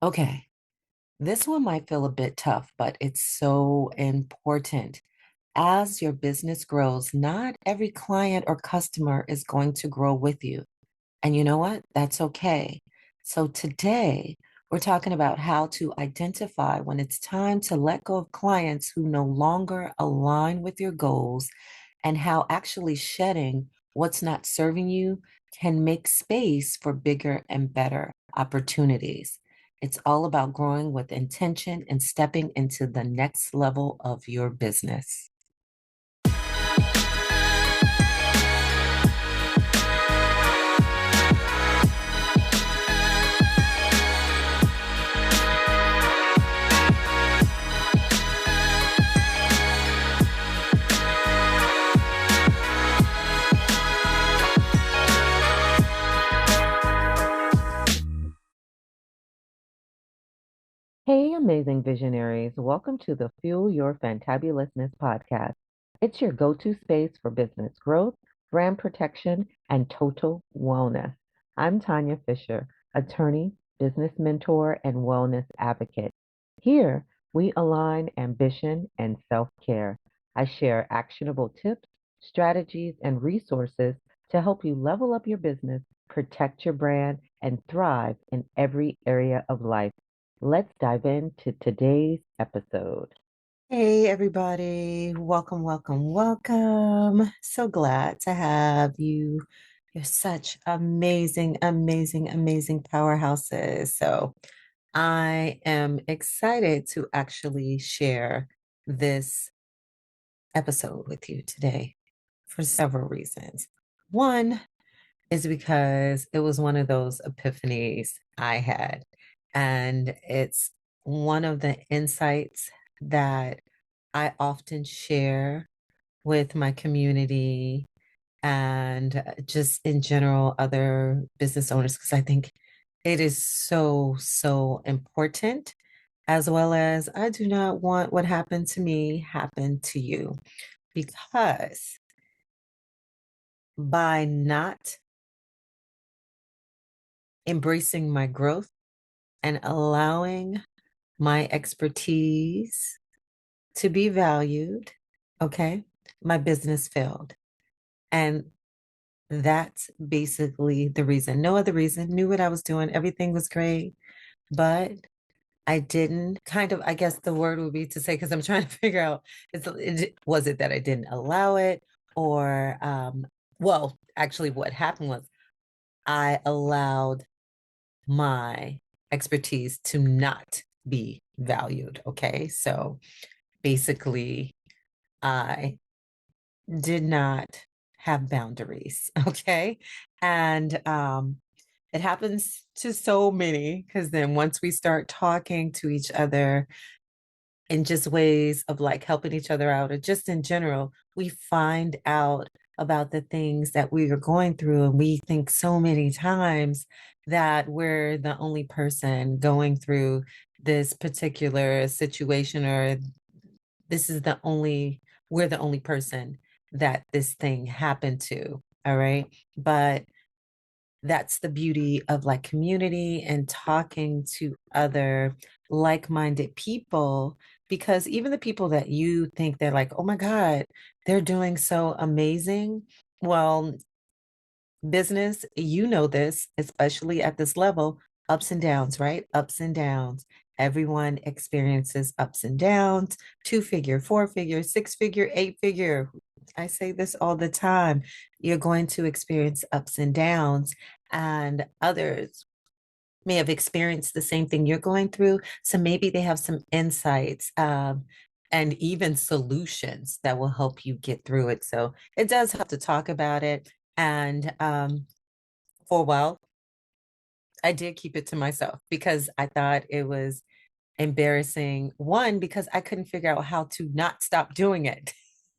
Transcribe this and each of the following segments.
Okay, this one might feel a bit tough, but it's so important. As your business grows, not every client or customer is going to grow with you. And you know what? That's okay. So today, we're talking about how to identify when it's time to let go of clients who no longer align with your goals and how actually shedding what's not serving you can make space for bigger and better opportunities. It's all about growing with intention and stepping into the next level of your business. Hey, amazing visionaries. Welcome to the Fuel Your Fantabulousness podcast. It's your go to space for business growth, brand protection, and total wellness. I'm Tanya Fisher, attorney, business mentor, and wellness advocate. Here, we align ambition and self care. I share actionable tips, strategies, and resources to help you level up your business, protect your brand, and thrive in every area of life. Let's dive into today's episode. Hey, everybody. Welcome, welcome, welcome. So glad to have you. You're such amazing, amazing, amazing powerhouses. So I am excited to actually share this episode with you today for several reasons. One, is because it was one of those epiphanies I had. And it's one of the insights that I often share with my community and just in general, other business owners, because I think it is so, so important, as well as I do not want what happened to me happen to you. Because by not embracing my growth and allowing my expertise to be valued, okay, my business failed. And that's basically the reason. No other reason. Knew what I was doing. Everything was great. But I didn't kind of, I guess the word would be to say, because I'm trying to figure out, was it that I didn't allow it? Or, well, actually, what happened was I allowed my expertise to not be valued. Okay. So basically, I did not have boundaries. Okay. And it happens to so many because then once we start talking to each other in just ways of like helping each other out or just in general, we find out about the things that we are going through. And we think so many times that we're the only person going through this particular situation, or this is the only, we're the only person that this thing happened to. All right. But that's the beauty of like community and talking to other like-minded people, because even the people that you think they're like, oh my God, they're doing so amazing. Well, business, you know this, especially at this level, ups and downs, right? Ups and downs. Everyone experiences ups and downs, two figure, four figure, six figure, eight figure. I say this all the time. You're going to experience ups and downs, and others may have experienced the same thing you're going through. So maybe they have some insights and even solutions that will help you get through it. So it does help to talk about it. And for a while, I did keep it to myself because I thought it was embarrassing. One, because I couldn't figure out how to not stop doing it,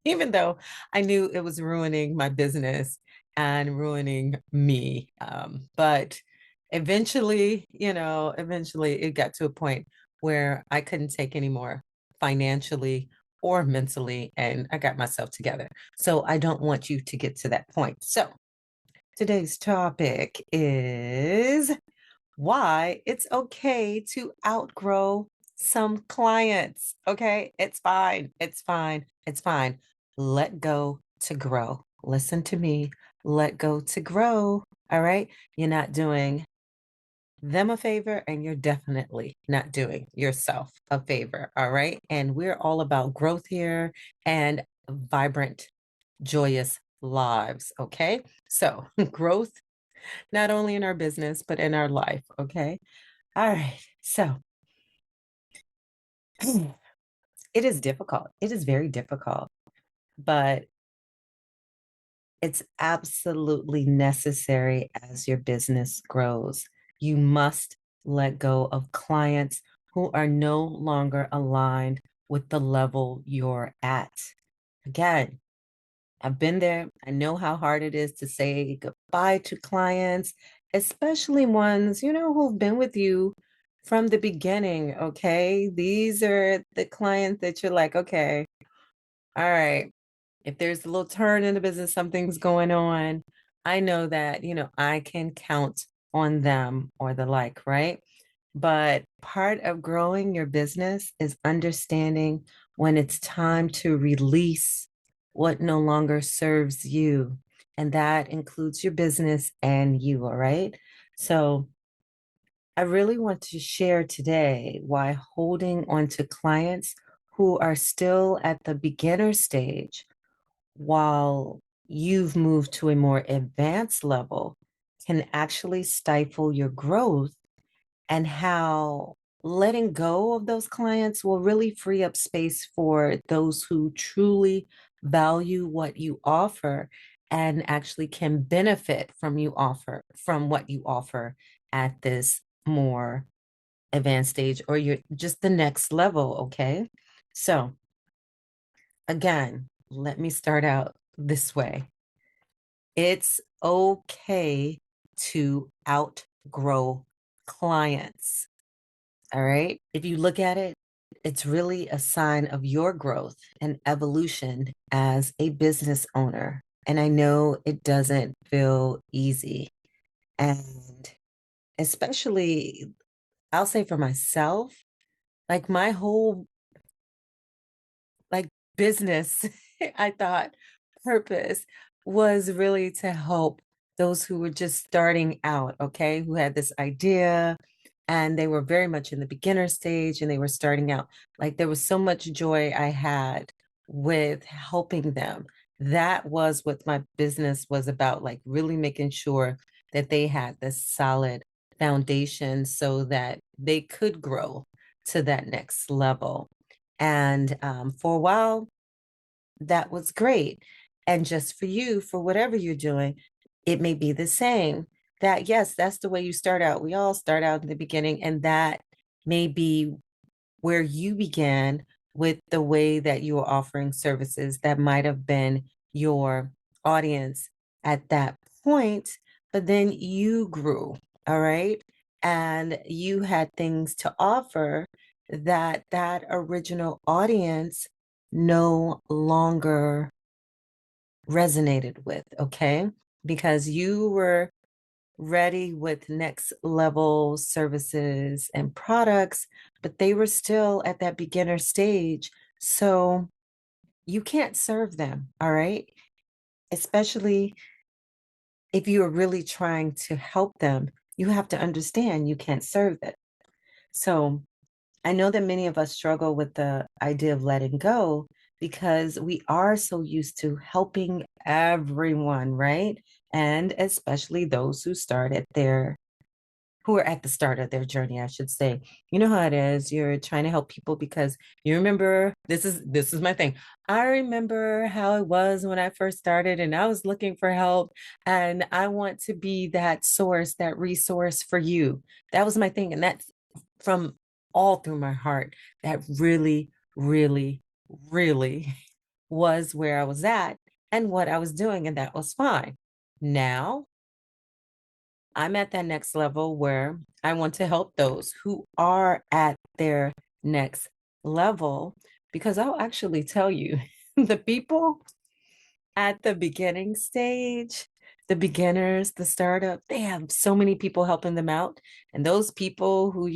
even though I knew it was ruining my business and ruining me. But eventually, eventually it got to a point where I couldn't take anymore financially or mentally, and I got myself together. So I don't want you to get to that point. So today's topic is why it's okay to outgrow some clients. Okay. It's fine. It's fine. It's fine. Let go to grow. Listen to me. Let go to grow. All right. You're not doing them a favor and you're definitely not doing yourself a favor. All right. And we're all about growth here and vibrant, joyous lives. Okay. So, growth, not only in our business, but in our life. Okay. All right. So, it is difficult. It is very difficult, but it's absolutely necessary as your business grows. You must let go of clients who are no longer aligned with the level you're at. Again, I've been there. I know how hard it is to say goodbye to clients, especially ones, who've been with you from the beginning. Okay. These are the clients that you're like, okay, all right, if there's a little turn in the business, something's going on, I know that, I can count on them or the like, right? But part of growing your business is understanding when it's time to release what no longer serves you. And that includes your business and you, all right? So I really want to share today why holding on to clients who are still at the beginner stage while you've moved to a more advanced level can actually stifle your growth, and how letting go of those clients will really free up space for those who truly value what you offer and actually can benefit from what you offer at this more advanced stage, or you're just the next level. Okay. So again, let me start out this way. It's okay to outgrow clients. All right. If you look at it, it's really a sign of your growth and evolution as a business owner. And I know it doesn't feel easy. And especially, I'll say for myself, like my whole like business, I thought purpose was really to help those who were just starting out, okay, who had this idea and they were very much in the beginner stage and they were starting out. Like there was so much joy I had with helping them. That was what my business was about, like really making sure that they had this solid foundation so that they could grow to that next level. And for a while, that was great. And just for you, for whatever you're doing, it may be the same. That, yes, that's the way you start out. We all start out in the beginning, and that may be where you began with the way that you were offering services. That might have been your audience at that point, but then you grew, all right? And you had things to offer that original audience no longer resonated with, okay? Because you were ready with next level services and products, but they were still at that beginner stage. So you can't serve them, all right? Especially if you are really trying to help them, you have to understand you can't serve them. So I know that many of us struggle with the idea of letting go because we are so used to helping everyone, right? And especially those who are at the start of their journey, I should say. You know how it is. You're trying to help people because you remember this is my thing. I remember how it was when I first started and I was looking for help, and I want to be that source, that resource for you. That was my thing, and that's from all through my heart. That really, really, really was where I was at and what I was doing, and that was fine. Now I'm at that next level where I want to help those who are at their next level, because I'll actually tell you the people at the beginning stage, the beginners, the startup, they have so many people helping them out. And those people who,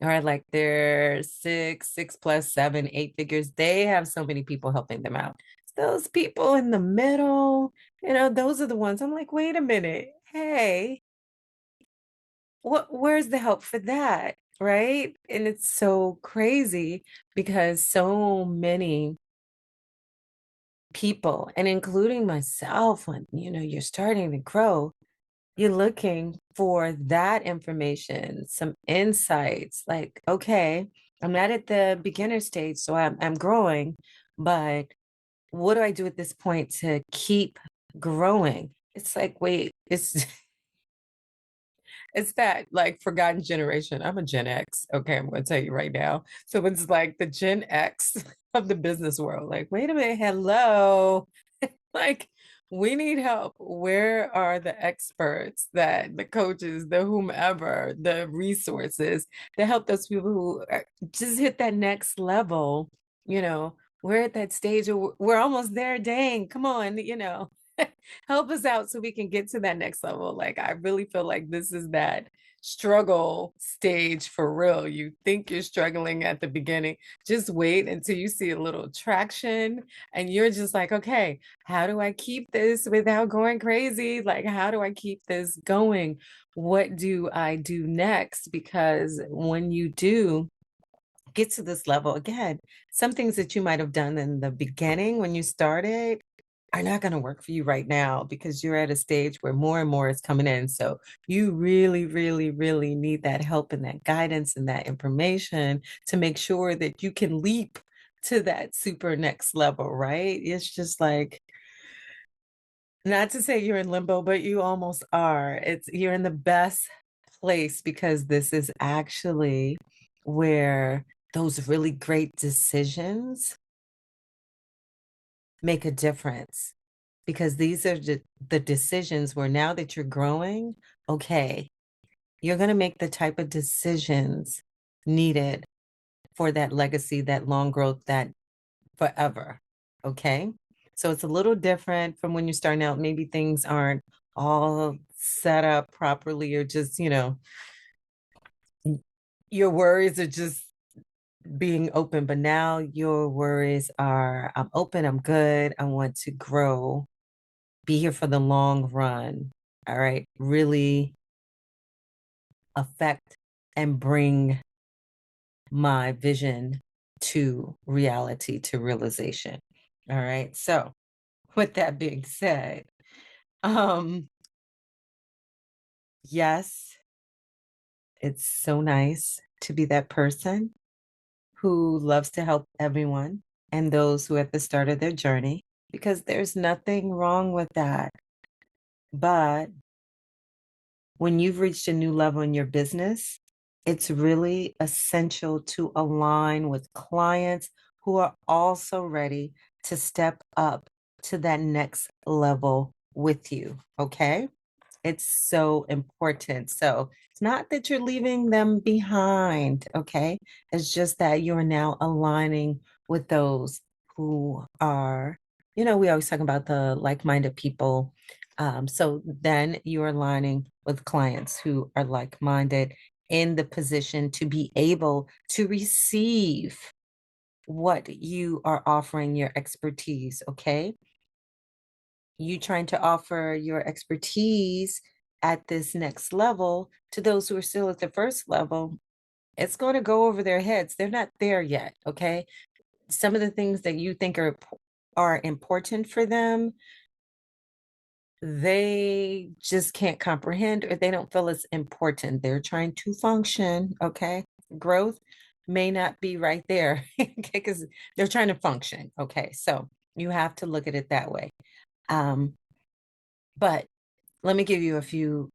are like they're six plus seven, eight figures, they have so many people helping them out. Those people in the middle, those are the ones I'm like, wait a minute. Hey, where's the help for that? Right? And it's so crazy because so many people, and including myself, when you're starting to grow, you're looking for that information, some insights, like, okay, I'm not at the beginner stage, so I'm growing, but what do I do at this point to keep growing? It's like, wait, it's it's that like forgotten generation. I'm a Gen X. Okay, I'm going to tell you right now. So it's like the Gen X of the business world. Like, wait a minute, hello. Like, we need help. Where are the experts, that the coaches, the whomever, the resources to help those people who just hit that next level? You know, we're at that stage, or we're almost there. Dang, come on, help us out so we can get to that next level. Like, I really feel like this is that struggle stage for real. You think you're struggling at the beginning, just wait until you see a little traction and you're just like, okay, how do I keep this without going crazy? Like, how do I keep this going? What do I do next? Because when you do get to this level again, some things that you might have done in the beginning when you started are not going to work for you right now because you're at a stage where more and more is coming in. So you really, really, really need that help and that guidance and that information to make sure that you can leap to that super next level, right? It's just like, not to say you're in limbo, but you almost are. You're in the best place because this is actually where those really great decisions make a difference, because these are the decisions where now that you're growing, okay, you're going to make the type of decisions needed for that legacy, that long growth, that forever. Okay. So it's a little different from when you're starting out. Maybe things aren't all set up properly, or just, your worries are just being open. But now your worries are, I'm open, I'm good, I want to grow, be here for the long run. All right. Really affect and bring my vision to reality, to realization. All right. So, with that being said, um, yes, it's so nice to be that person who loves to help everyone and those who are at the start of their journey, because there's nothing wrong with that. But when you've reached a new level in your business, it's really essential to align with clients who are also ready to step up to that next level with you. Okay. It's so important. So it's not that you're leaving them behind. Okay. It's just that you're now aligning with those who are, we always talk about the like minded people. So then you're aligning with clients who are like minded, in the position to be able to receive what you are offering, your expertise. Okay. You trying to offer your expertise at this next level to those who are still at the first level, it's going to go over their heads. They're not there yet. Okay. Some of the things that you think are important for them, they just can't comprehend, or they don't feel it's important. They're trying to function. Okay. Growth may not be right there. Okay, because they're trying to function. Okay. So you have to look at it that way. But let me give you a few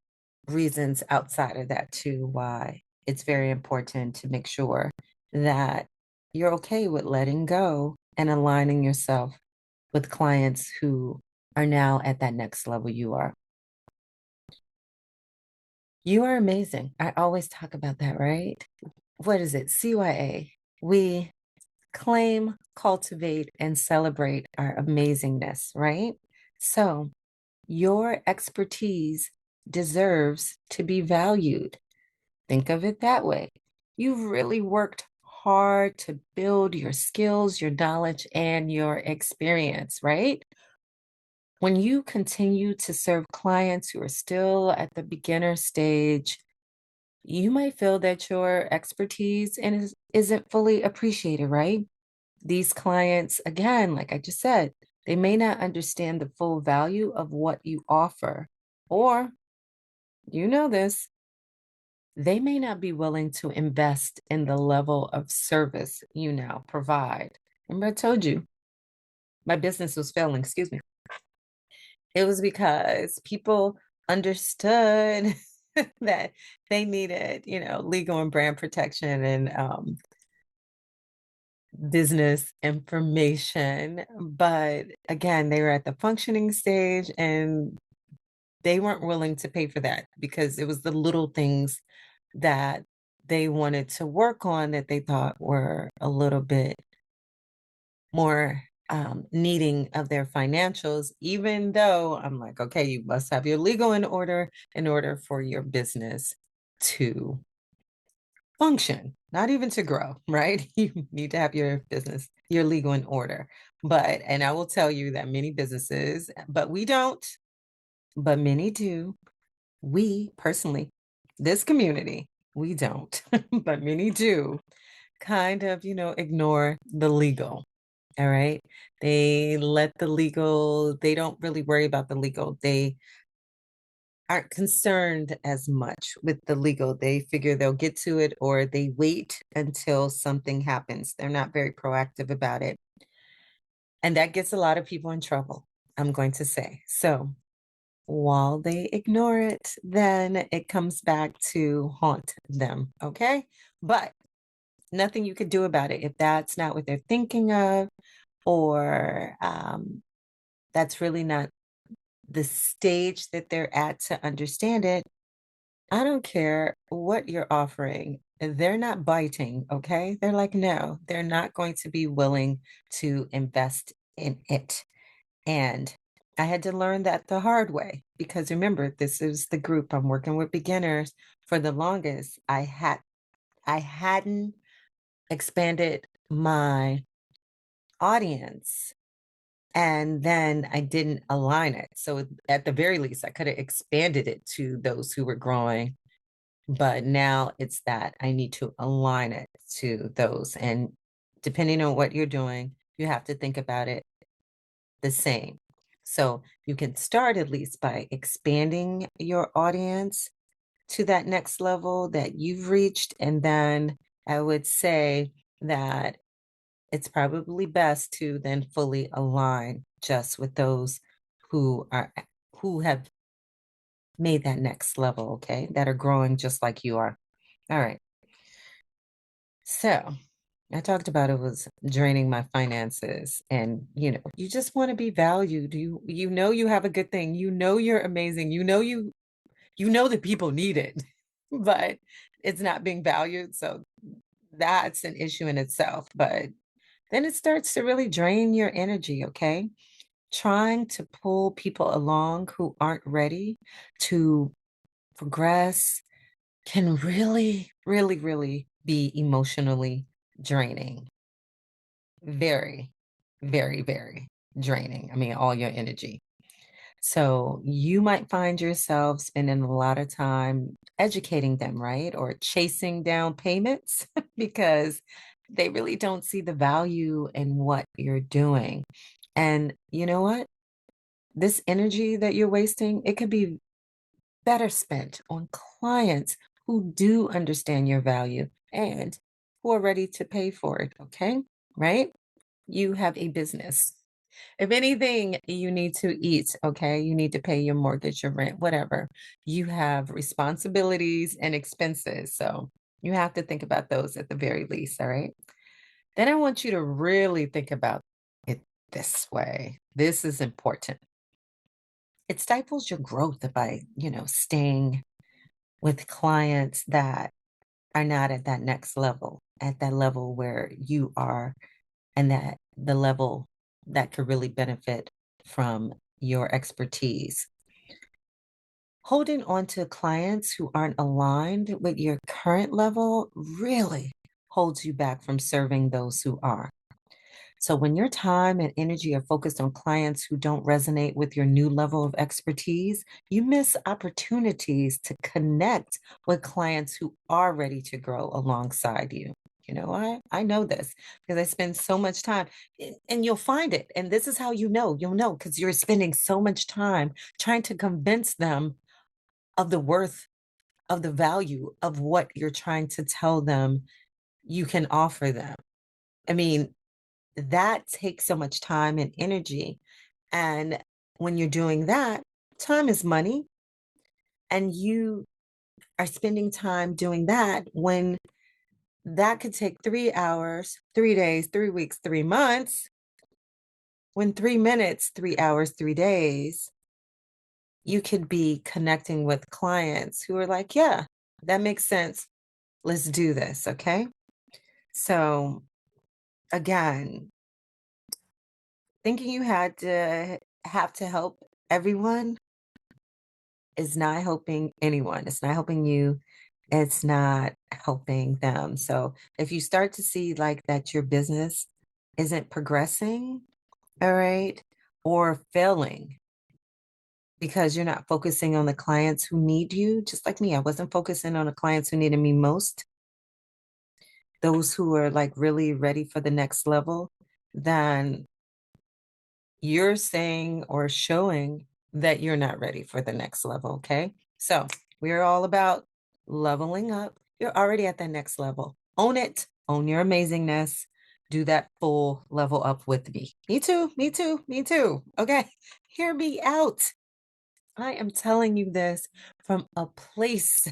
reasons outside of that too, why it's very important to make sure that you're okay with letting go and aligning yourself with clients who are now at that next level you are. You are amazing. I always talk about that, right? What is it? CYA. We claim, cultivate, and celebrate our amazingness, right? So Your expertise deserves to be valued. Think of it that way. You've really worked hard to build your skills, your knowledge, and your experience, right? When you continue to serve clients who are still at the beginner stage, you might feel that your expertise isn't fully appreciated, right? These clients, again, like I just said, they may not understand the full value of what you offer. Or, you know this, they may not be willing to invest in the level of service you now provide. Remember, I told you my business was failing, excuse me. It was because people understood that they needed, legal and brand protection and business information. But again, they were at the functioning stage and they weren't willing to pay for that because it was the little things that they wanted to work on that they thought were a little bit more needing of their financials, even though I'm like, okay, you must have your legal in order for your business to function, not even to grow, right? You need to have your business, your legal in order. But, and I will tell you that many businesses, but we don't, but many do. We personally, this community, we don't, but many do kind of, ignore the legal. All right. They let the legal, they don't really worry about the legal. They aren't concerned as much with the legal. They figure they'll get to it or they wait until something happens. They're not very proactive about it. And that gets a lot of people in trouble, I'm going to say. So while they ignore it, then it comes back to haunt them. Okay. But nothing you could do about it if that's not what they're thinking of, or that's really not the stage that they're at to understand it. I don't care what you're offering. They're not biting, okay? They're like, no, they're not going to be willing to invest in it. And I had to learn that the hard way because remember, this is the group I'm working with beginners. For the longest, I hadn't expanded my audience and then I didn't align it. So at the very least, I could have expanded it to those who were growing. But now it's that I need to align it to those. And depending on what you're doing, you have to think about it the same. So you can start at least by expanding your audience to that next level that you've reached. And then I would say that it's probably best to then fully align just with those who have made that next level, okay, that are growing just like you are. All right. So I talked about it was draining my finances and you just want to be valued. You know you have a good thing. You know you're amazing. You know that people need it, but it's not being valued. So that's an issue in itself. But then it starts to really drain your energy, okay? Trying to pull people along who aren't ready to progress can really, really, really be emotionally draining. Very, very, very draining. I mean, all your energy. So you might find yourself spending a lot of time educating them, right? Or chasing down payments because they really don't see the value in what you're doing. And you know what? This energy that you're wasting, it could be better spent on clients who do understand your value and who are ready to pay for it. Okay. Right? You have a business. If anything, you need to eat, okay? You need to pay your mortgage, your rent, whatever. You have responsibilities and expenses. So you have to think about those at the very least, all right? Then I want you to really think about it this way. This is important. It stifles your growth by, staying with clients that are not at that next level, at that level where you are, and that the level that could really benefit from your expertise. Holding on to clients who aren't aligned with your current level really holds you back from serving those who are. So, when your time and energy are focused on clients who don't resonate with your new level of expertise, you miss opportunities to connect with clients who are ready to grow alongside you. You know, I know this because I spend so much time and you'll find it. And this is how you'll know because you're spending so much time trying to convince them of the worth, of the value of what you're trying to tell them you can offer them. I mean, that takes so much time and energy. And when you're doing that, time is money. And you are spending time doing that when that could take 3 hours, 3 days, 3 weeks, 3 months, when 3 minutes, 3 hours, 3 days, you could be connecting with clients who are like, yeah, that makes sense. Let's do this. Okay. So, again, thinking you had to have to help everyone is not helping anyone. It's not helping you. It's not helping them. So if you start to see like that your business isn't progressing, all right, or failing because you're not focusing on the clients who need you, just like me, I wasn't focusing on the clients who needed me most, those who are like really ready for the next level, then you're saying or showing that you're not ready for the next level. Okay. So we're all about leveling up. You're already at that next level. Own it, own your amazingness. Do that full level up with me. Me too. Me too. Me too. Okay. Hear me out. I am telling you this from a place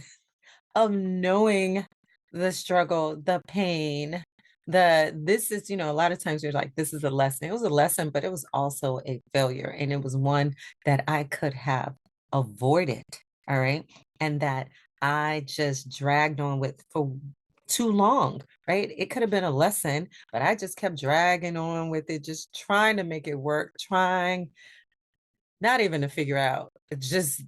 of knowing the struggle, the pain, this is, a lot of times you're like, this is a lesson. It was a lesson, but it was also a failure. And it was one that I could have avoided. All right. And that I just dragged on with for too long, right? It could have been a lesson, but I just kept dragging on with it, just trying to make it work, trying not even to figure out, just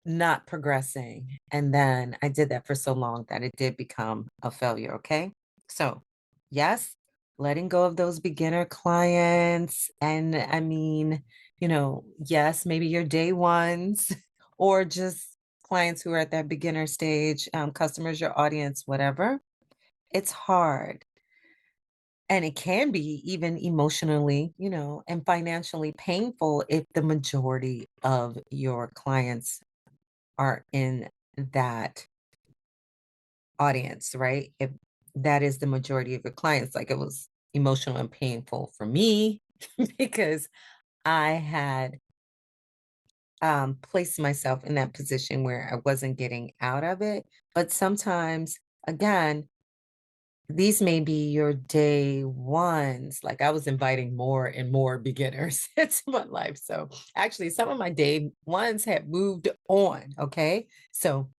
not progressing. And then I did that for so long that it did become a failure. Okay. So, yes, letting go of those beginner clients. And I mean, yes, maybe your day ones or just clients who are at that beginner stage, customers, your audience, whatever. It's hard. And it can be even emotionally, and financially painful if the majority of your clients are in that audience, right? If that is the majority of your clients, like it was emotional and painful for me because I had placed myself in that position where I wasn't getting out of it. But sometimes, again, these may be your day ones. Like I was inviting more and more beginners into my life. So actually, some of my day ones had moved on. Okay. So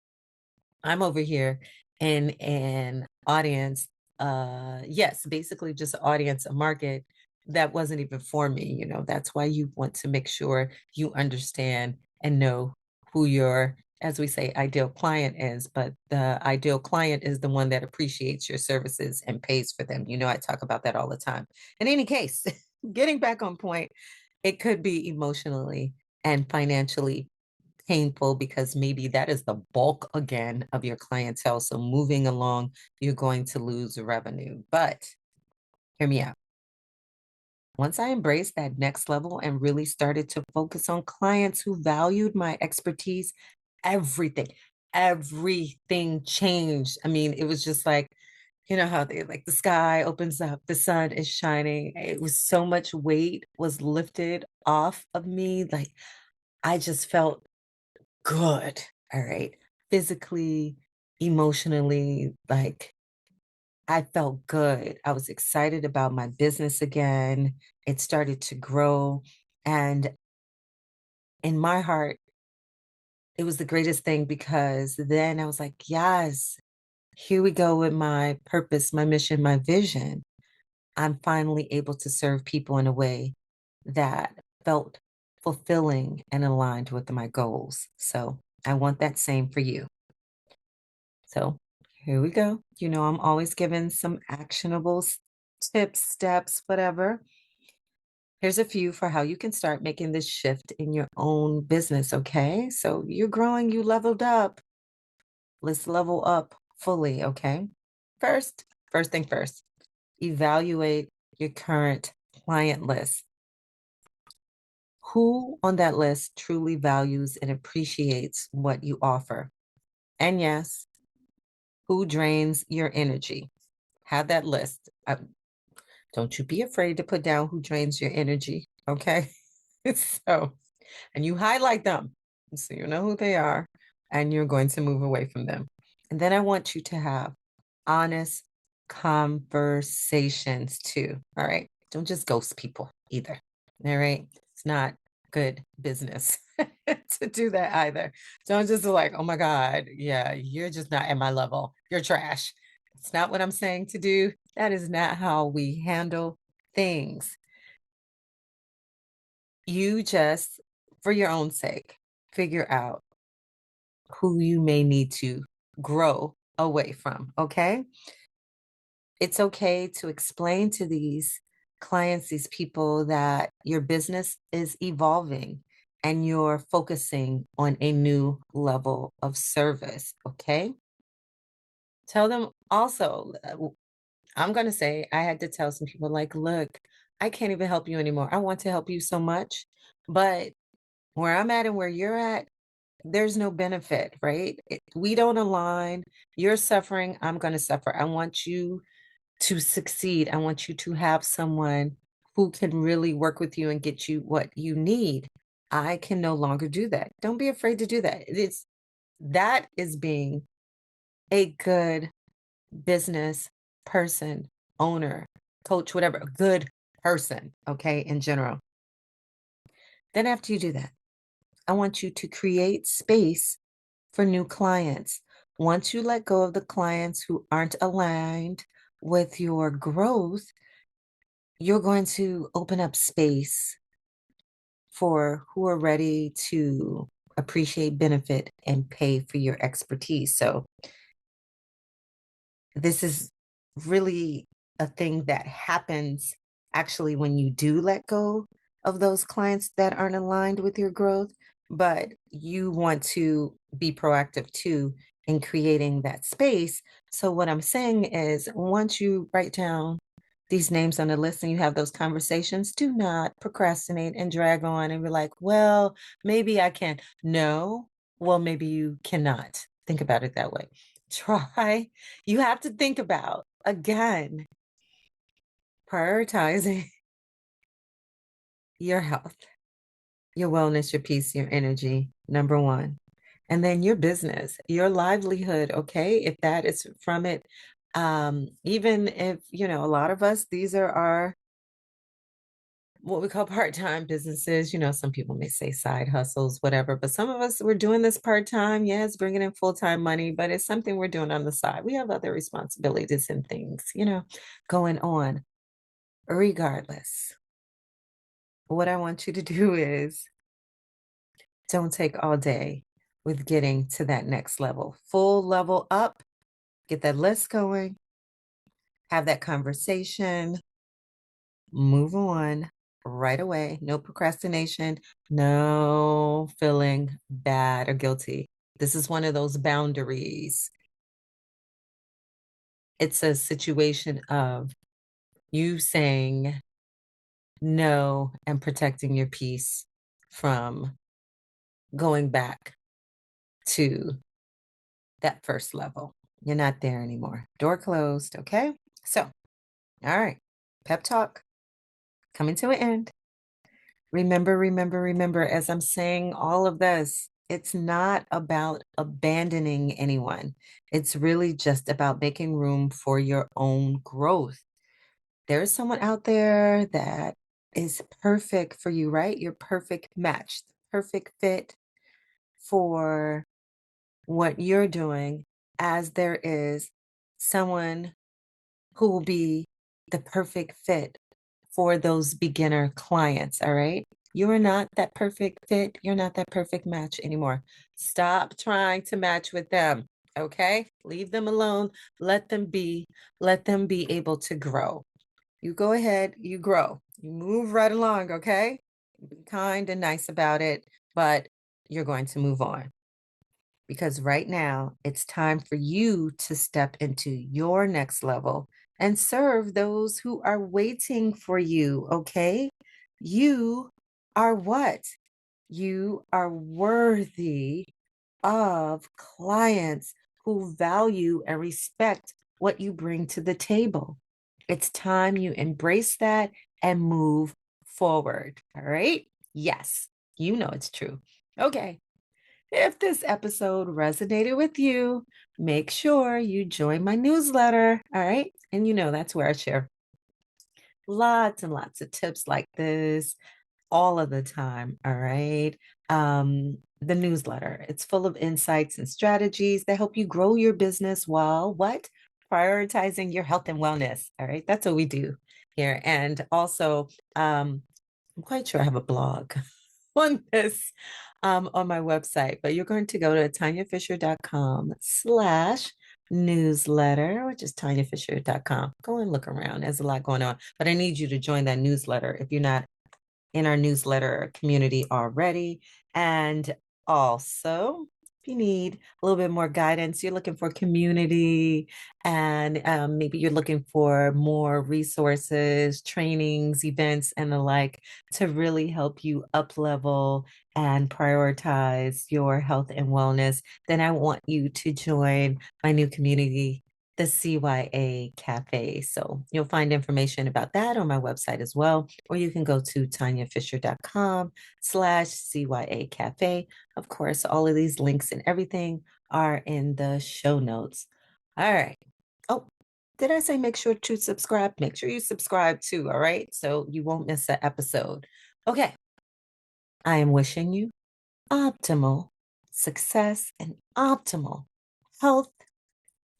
I'm over here in an audience, yes, basically just an audience, a market that wasn't even for me. That's why you want to make sure you understand and know who your, as we say, ideal client is. But the ideal client is the one that appreciates your services and pays for them. I talk about that all the time. In any case, getting back on point, it could be emotionally and financially painful because maybe that is the bulk again of your clientele. So moving along, you're going to lose revenue. But hear me out. Once I embraced that next level and really started to focus on clients who valued my expertise, everything, everything changed. I mean, it was just like, how they like the sky opens up, the sun is shining. It was so much weight was lifted off of me. Like I just felt good. All right. Physically, emotionally, like I felt good. I was excited about my business again. It started to grow. And in my heart, it was the greatest thing because then I was like, yes, here we go with my purpose, my mission, my vision. I'm finally able to serve people in a way that felt fulfilling and aligned with my goals. So I want that same for you. So here we go. You know, I'm always giving some actionable tips, steps, whatever. Here's a few for how you can start making this shift in your own business. Okay. So you're growing, you leveled up. Let's level up fully. Okay. First, first thing first, evaluate your current client list. Who on that list truly values and appreciates what you offer? And yes, who drains your energy? Have that list. Don't you be afraid to put down who drains your energy. Okay. So, and you highlight them so you know who they are and you're going to move away from them. And then I want you to have honest conversations too. All right. Don't just ghost people either. All right. It's not good business to do that either. Don't just be like, oh my God, yeah, you're just not at my level. You're trash. It's not what I'm saying to do. That is not how we handle things. You just, for your own sake, figure out who you may need to grow away from. Okay. It's okay to explain to these clients, these people, that your business is evolving and you're focusing on a new level of service. Okay. Tell them also, I'm going to say, I had to tell some people, like, look, I can't even help you anymore. I want to help you so much, but where I'm at and where you're at, there's no benefit, right? We don't align. You're suffering. I'm going to suffer. I want you to succeed. I want you to have someone who can really work with you and get you what you need. I can no longer do that. Don't be afraid to do that. That is being a good business person, owner, coach, whatever, a good person, okay, in general. Then after you do that, I want you to create space for new clients. Once you let go of the clients who aren't aligned with your growth, you're going to open up space for who are ready to appreciate, benefit, and pay for your expertise. So, this is really a thing that happens actually when you do let go of those clients that aren't aligned with your growth, but you want to be proactive too in creating that space. So, what I'm saying is, once you write down these names on the list and you have those conversations, do not procrastinate and drag on and be like, well, maybe I can. No, well, maybe you cannot. Think about it that way. Try. You have to think about, again, prioritizing your health, your wellness, your peace, your energy, number one. And then your business, your livelihood, okay? If that is from it, even if, a lot of us, these are our what we call part-time businesses. Some people may say side hustles, whatever, but some of us, we're doing this part-time. Yeah, it's bringing in full-time money, but it's something we're doing on the side. We have other responsibilities and things, going on. Regardless, what I want you to do is don't take all day with getting to that next level. Full level up, get that list going, have that conversation, move on right away. No procrastination, no feeling bad or guilty. This is one of those boundaries. It's a situation of you saying no and protecting your peace from going back to that first level. You're not there anymore. Door closed. Okay. So, all right. Pep talk coming to an end. Remember, remember, remember, as I'm saying all of this, it's not about abandoning anyone. It's really just about making room for your own growth. There's someone out there that is perfect for you, right? Your perfect match, perfect fit for what you're doing, as there is someone who will be the perfect fit for those beginner clients. All right. You're not that perfect fit. You're not that perfect match anymore. Stop trying to match with them. Okay? Leave them alone. Let them be. Let them be able to grow. You go ahead, you grow. You move right along, okay? Be kind and nice about it, but you're going to move on because right now it's time for you to step into your next level and serve those who are waiting for you, okay? You are what? You are worthy of clients who value and respect what you bring to the table. It's time you embrace that and move forward. All right? Yes, you know it's true. Okay. If this episode resonated with you, make sure you join my newsletter. All right. And you know that's where I share lots and lots of tips like this all of the time. All right. The newsletter, it's full of insights and strategies that help you grow your business while what? Prioritizing your health and wellness. All right. That's what we do here. And also, I'm quite sure I have a blog on this on my website, but you're going to go to tanyafisher.com/newsletter, or just tanyafisher.com. Go and look around. There's a lot going on, but I need you to join that newsletter if you're not in our newsletter community already. And also, if you need a little bit more guidance, you're looking for community, and maybe you're looking for more resources, trainings, events, and the like to really help you up level and prioritize your health and wellness, then I want you to join my new community, the CYA Cafe. So you'll find information about that on my website as well, or you can go to tanyafisher.com/CYA Cafe. Of course, all of these links and everything are in the show notes. All right. Oh, did I say make sure to subscribe? Make sure you subscribe too, all right? So you won't miss an episode. Okay. I am wishing you optimal success and optimal health.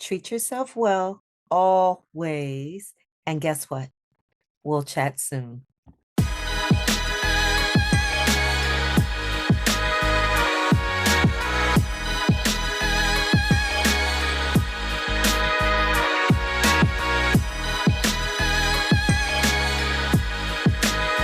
Treat yourself well always. And guess what? We'll chat soon.